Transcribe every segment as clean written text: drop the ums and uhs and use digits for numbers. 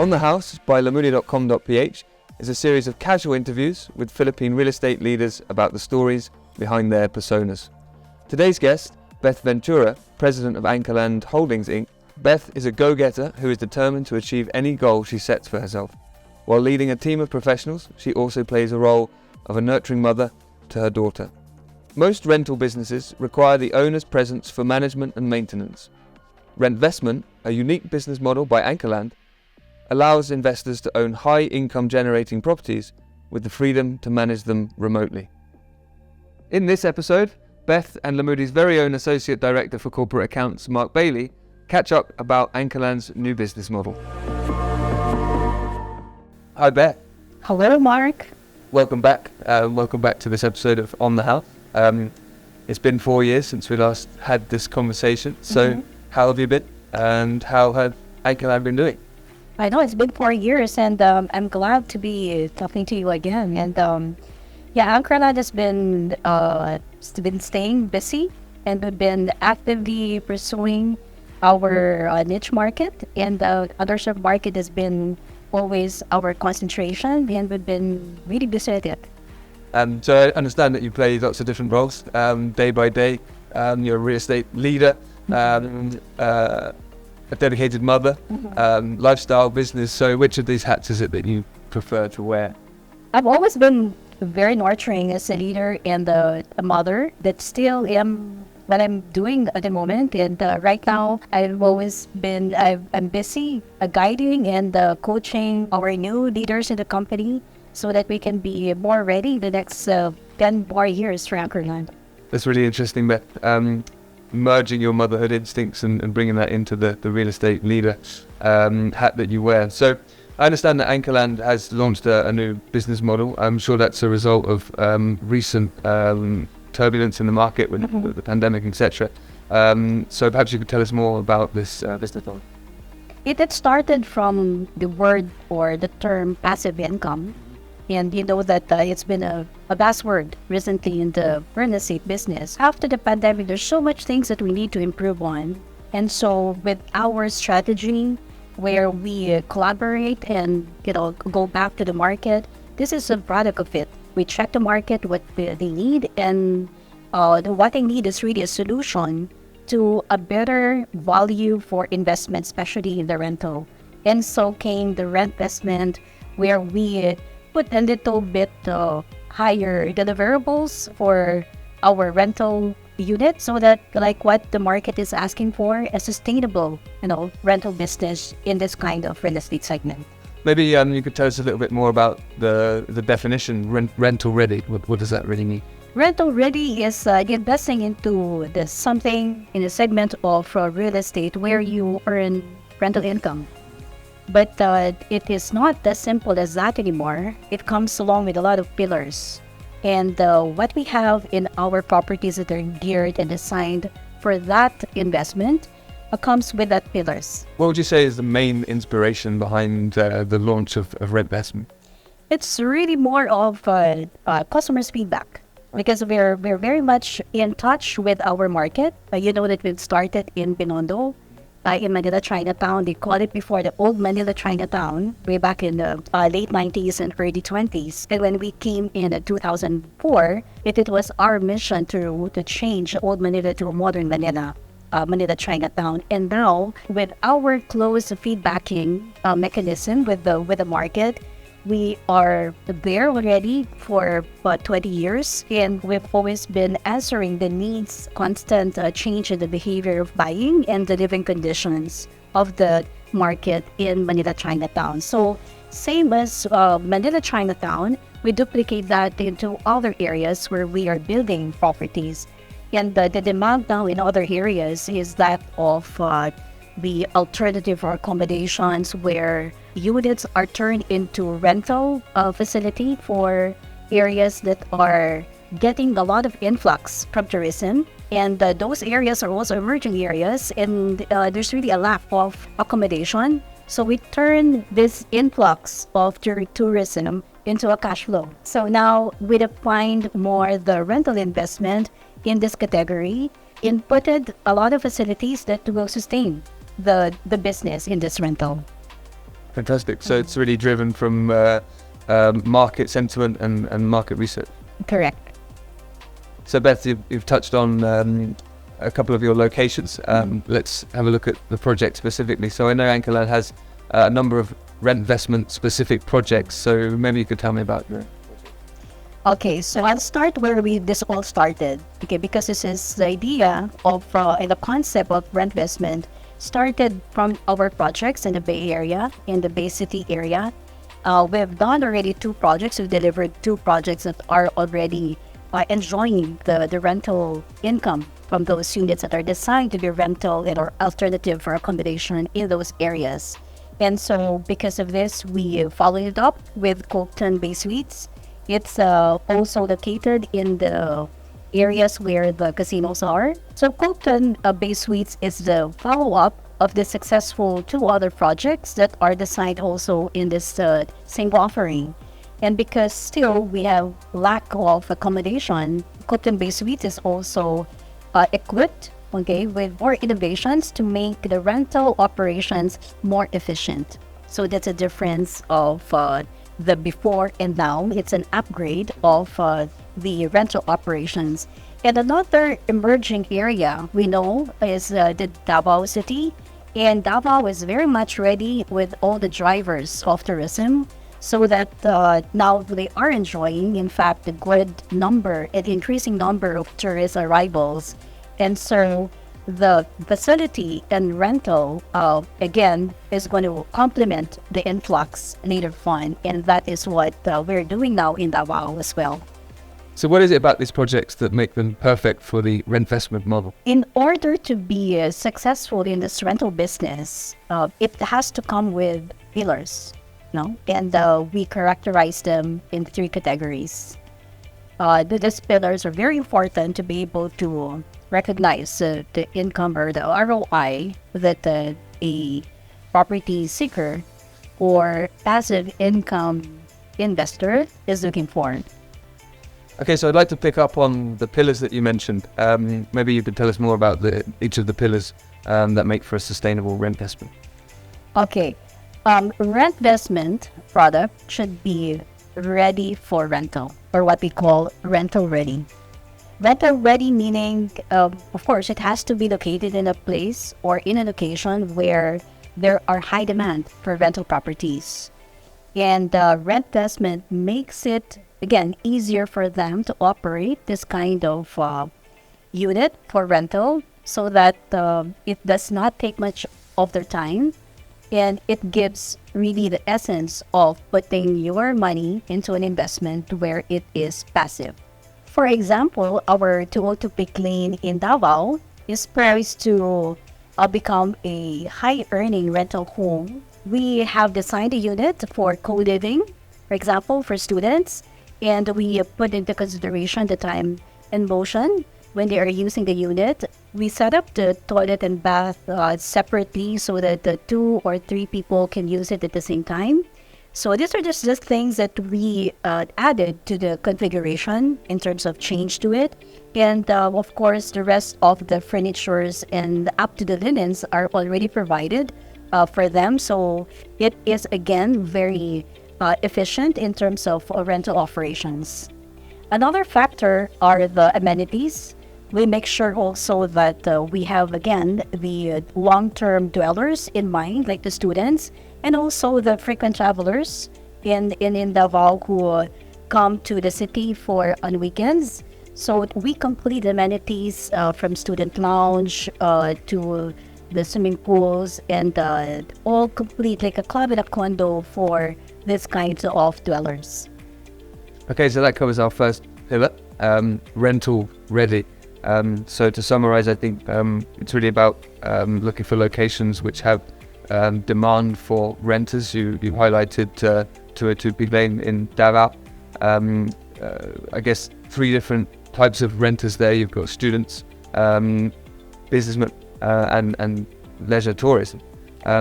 On the House by Lamudia.com.ph is a series of casual interviews with Philippine real estate leaders about the stories behind their personas. Today's guest, Beth Ventura, president of Anchorland Holdings Inc. Beth is a go-getter who is determined to achieve any goal she sets for herself. While leading a team of professionals, she also plays a role of a nurturing mother to her daughter. Most rental businesses require the owner's presence for management and maintenance. Rentvestment, a unique business model by Anchorland, allows investors to own high-income generating properties with the freedom to manage them remotely. In this episode, Beth and Lamudi's very own Associate Director for Corporate Accounts, Mark Bailey, catch up about Anchorland's new business model. Hi, Beth. Hello, Mark. Welcome back. Welcome back to this episode of On the House. It's been 4 years since we last had this conversation. So how have you been? And how have Anchorland been doing? I know it's been 4 years, and I'm glad to be talking to you again. And Anchorland has been staying busy, and we've been actively pursuing our niche market, and the underserved market has been always our concentration, and we've been really busy at it. So I understand that you play lots of different roles day by day. You're a real estate leader, a dedicated mother, lifestyle, business. So which of these hats is it that you prefer to wear? I've always been very nurturing as a leader and a mother. That still am what I'm doing at the moment. And right now, I'm busy guiding and coaching our new leaders in the company so that we can be more ready the next 10 more years for Anchorland. That's really interesting, Beth. Merging your motherhood instincts and bringing that into the real estate leader hat that you wear. So I understand that Anchorland has launched a new business model. I'm sure that's a result of recent turbulence in the market with the pandemic, etc. So perhaps you could tell us more about this business model. It had started from the word or the term passive income. And you know that it's been a buzzword recently in the real estate business. After the pandemic, there's so much things that we need to improve on. And so with our strategy, where we collaborate and go back to the market, this is a product of it. We check the market, what they need, and what they need is really a solution to a better value for investment, especially in the rental. And so came the Rentvestment, where we put a little bit higher deliverables for our rental unit, so that like what the market is asking for, a sustainable, rental business in this kind of real estate segment. Maybe you could tell us a little bit more about the definition, rental ready. What does that really mean? Rental ready is investing into something in a segment of real estate where you earn rental income. But it is not as simple as that anymore. It comes along with a lot of pillars. And what we have in our properties that are geared and designed for that investment comes with that pillars. What would you say is the main inspiration behind the launch of Rentvestment? It's really more of customers' feedback, because we're very much in touch with our market. You know that we've started in Binondo, in Manila Chinatown. They called it before the old Manila Chinatown, way back in the late 90s and early 20s. And when we came in 2004, it was our mission to change old Manila to a modern Manila, Manila Chinatown. And now, with our close feedbacking mechanism with the market, we are there already for about 20 years, and we've always been answering the needs, constant change in the behavior of buying and the living conditions of the market in Manila Chinatown. So same as Manila Chinatown, we duplicate that into other areas where we are building properties. And the demand now in other areas is that of the alternative for accommodations, where units are turned into rental facility for areas that are getting a lot of influx from tourism. And those areas are also emerging areas, and there's really a lack of accommodation. So we turn this influx of tourism into a cash flow. So now we defined more the rental investment in this category, inputted a lot of facilities that will sustain the business in this rental. Fantastic. So it's really driven from market sentiment and market research. Correct. So Beth, you've touched on a couple of your locations. Let's have a look at the project specifically. So I know Ancholand has a number of rent investment specific projects. So maybe you could tell me about your. Okay, so I'll start where this all started. Okay, because this is the idea of and the concept of rent investment started from our projects in the Bay Area, in the Bay City area. We've done already 2 projects. We've delivered 2 projects that are already enjoying the rental income from those units that are designed to be rental or alternative for accommodation in those areas. And so because of this, we followed it up with Copton Bay Suites. It's also located in the areas where the casinos are. So Copton Bay Suites is the follow-up of the successful 2 other projects that are designed also in this same offering. And because still we have lack of accommodation, Copton Bay Suites is also equipped, okay, with more innovations to make the rental operations more efficient. So that's a difference of the before and now. It's an upgrade of the rental operations. And another emerging area we know is the Davao City. And Davao is very much ready with all the drivers of tourism, so that now they are enjoying, in fact, a good number, an increasing number of tourist arrivals. And so the facility and rental, again, is going to complement the influx native fund. And that is what we're doing now in Davao as well. So what is it about these projects that make them perfect for the rent investment model? In order to be successful in this rental business, it has to come with pillars, no? And we characterize them in 3 categories. These pillars are very important to be able to recognize the income or the ROI that a property seeker or passive income investor is looking for. Okay, so I'd like to pick up on the pillars that you mentioned. Maybe you could tell us more about each of the pillars that make for a sustainable rent investment. Okay, rent investment product should be ready for rental, or what we call rental ready. Rental ready meaning, of course, it has to be located in a place or in a location where there are high demand for rental properties. And rent investment makes it, again, easier for them to operate this kind of unit for rental, so that it does not take much of their time, and it gives really the essence of putting your money into an investment where it is passive. For example, our 202 Pick Lane in Davao is poised to become a high-earning rental home. We have designed a unit for co-living, for example, for students, and we put into consideration the time and motion when they are using the unit. We set up the toilet and bath separately so that the 2 or 3 people can use it at the same time. So these are just things that we added to the configuration in terms of change to it. And of course, the rest of the furnitures and up to the linens are already provided for them. So it is, again, very efficient in terms of rental operations. Another factor are the amenities. We make sure also that we have, again, the long-term dwellers in mind, like the students, and also the frequent travelers in Davao who come to the city on weekends. So we complete amenities from student lounge to the swimming pools, and all complete, like a club and a condo for this kind of dwellers. Okay, so that covers our first pillar, rental ready. So to summarize, I think it's really about looking for locations which have demand for renters. You highlighted 202 Pick Lane in Davao. I guess 3 different types of renters there. You've got students, businessmen, and leisure tourism.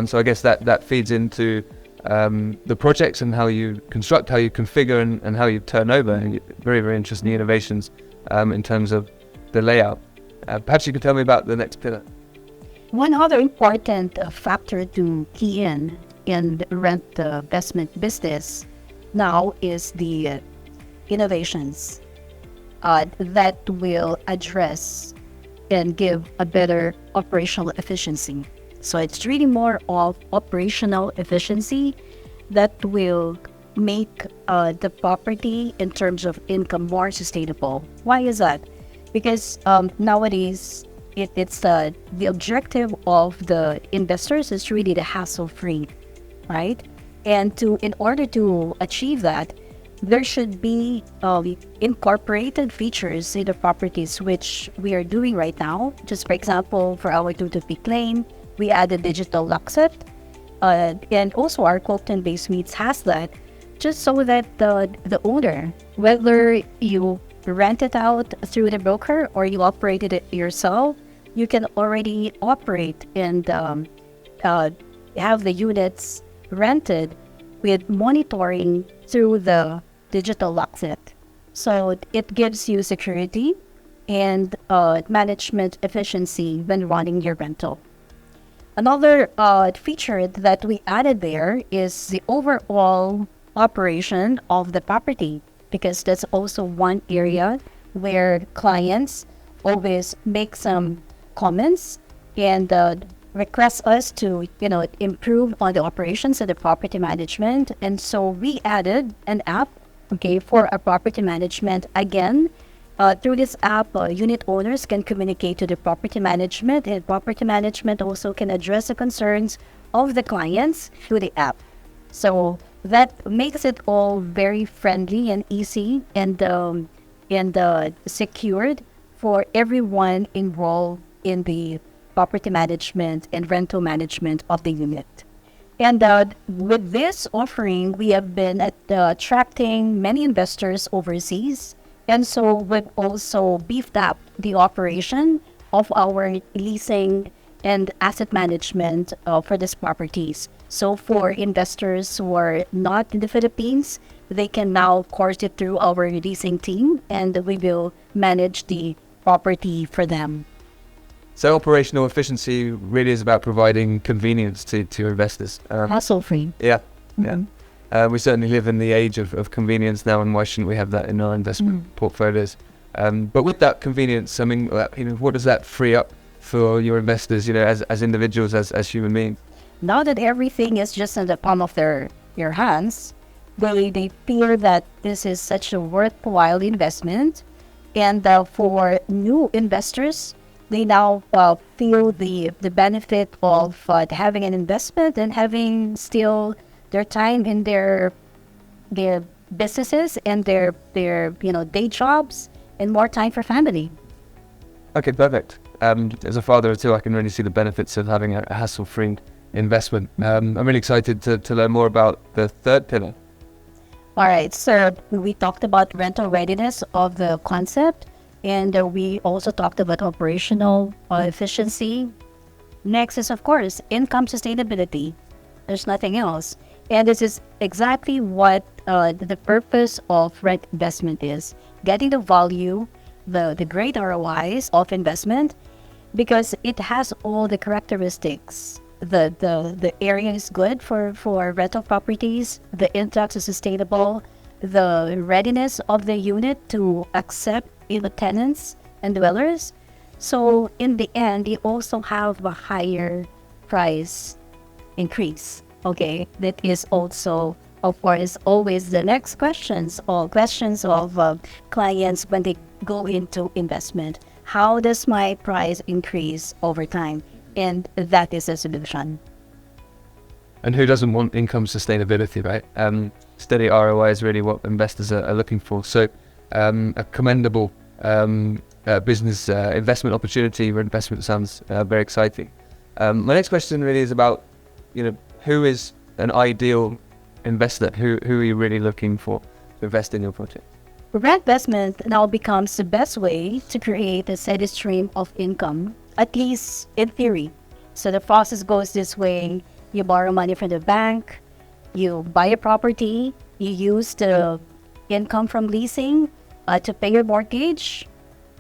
So I guess that feeds into the projects and how you construct, how you configure, and how you turn over. Very, very interesting innovations in terms of the layout. Perhaps you could tell me about the next pillar. One other important factor to key in in the rent investment business now is the innovations that will address and give a better operational efficiency. So it's really more of operational efficiency that will make the property in terms of income more sustainable. Why is that? Because nowadays, it's the objective of the investors is really the hassle-free, right? And in order to achieve that, there should be incorporated features in the properties, which we are doing right now. Just for example, for our 2-peak lane, we added digital lock set, and also our Colton-based suites has that, just so that the owner, whether you rent it out through the broker or you operated it yourself, you can already operate and have the units rented with monitoring through the digital lock set. So it gives you security and management efficiency when running your rental. Another feature that we added there is the overall operation of the property, because that's also one area where clients always make some comments and request us to, improve on the operations of the property management. And so we added an app, for our property management. Again, through this app, unit owners can communicate to the property management, and property management also can address the concerns of the clients through the app. So that makes it all very friendly and easy and secured for everyone involved in the property management and rental management of the unit. And with this offering, we have been attracting many investors overseas. And so we've also beefed up the operation of our leasing and asset management for these properties. So for investors who are not in the Philippines, they can now course it through our leasing team, and we will manage the property for them. So operational efficiency really is about providing convenience to investors. Hassle-free. Yeah. We certainly live in the age of convenience now, and why shouldn't we have that in our investment portfolios? But with that convenience, I mean, what does that free up for your investors, as individuals, as human beings? Now that everything is just in the palm of your hands, they feel that this is such a worthwhile investment. And for new investors, they now feel the benefit of having an investment and having still their time in their businesses and their day jobs, and more time for family. Okay, perfect. As a father too, I can really see the benefits of having a hassle-free investment. I'm really excited to learn more about the third pillar. All right, so we talked about rental readiness of the concept, and we also talked about operational efficiency. Next is, of course, income sustainability. There's nothing else. And this is exactly what the purpose of rent investment is: getting the value, the great ROIs of investment, because it has all the characteristics. The area is good for rental properties, the influx is sustainable, the readiness of the unit to accept the tenants and dwellers. So in the end, you also have a higher price increase. Okay, that is also, of course, always the next questions of clients when they go into investment. How does my price increase over time? And that is a solution. And who doesn't want income sustainability, right? Steady ROI is really what investors are looking for. So a commendable business investment opportunity or investment sounds very exciting. My next question really is about, who is an ideal investor? Who are you really looking for to invest in your project? Rent investment now becomes the best way to create a steady stream of income, at least in theory. So the process goes this way: you borrow money from the bank, you buy a property, you use the income from leasing to pay your mortgage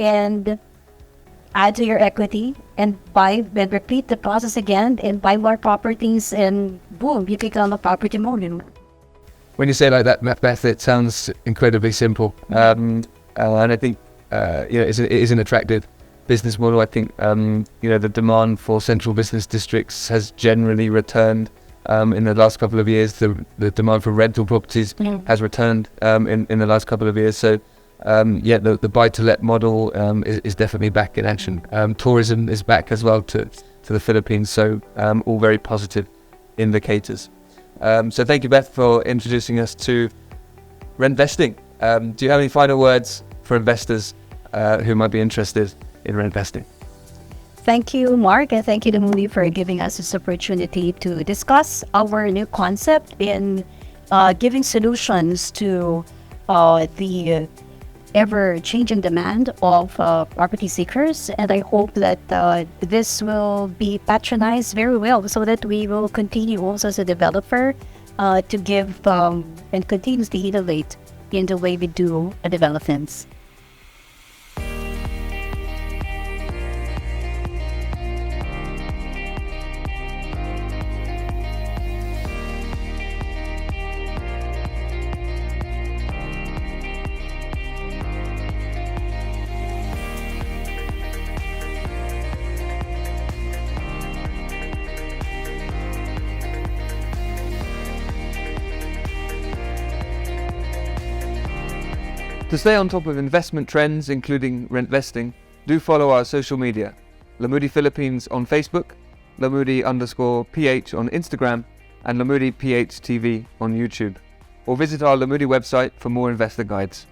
and add to your equity, and repeat the process again and buy more properties and boom, you take on a property loan. When you say it like that, Beth, it sounds incredibly simple. And I think it is an attractive business model. I think the demand for central business districts has generally returned in the last couple of years. The demand for rental properties has returned in the last couple of years. So the buy-to-let model is definitely back in action. Tourism is back as well to the Philippines. So all very positive indicators. So thank you, Beth, for introducing us to Rentvesting. Do you have any final words for investors who might be interested in Rentvesting? Thank you, Mark, and thank you to Moody for giving us this opportunity to discuss our new concept in giving solutions to the ever-changing demand of property seekers. And I hope that this will be patronized very well so that we will continue also as a developer to give and continuously innovate in the way we do developments. To stay on top of investment trends, including Rentvesting, do follow our social media. Lamoody Philippines on Facebook, Lamoody_PH on Instagram, and Lamoody PH TV on YouTube. Or visit our Lamoody website for more investor guides.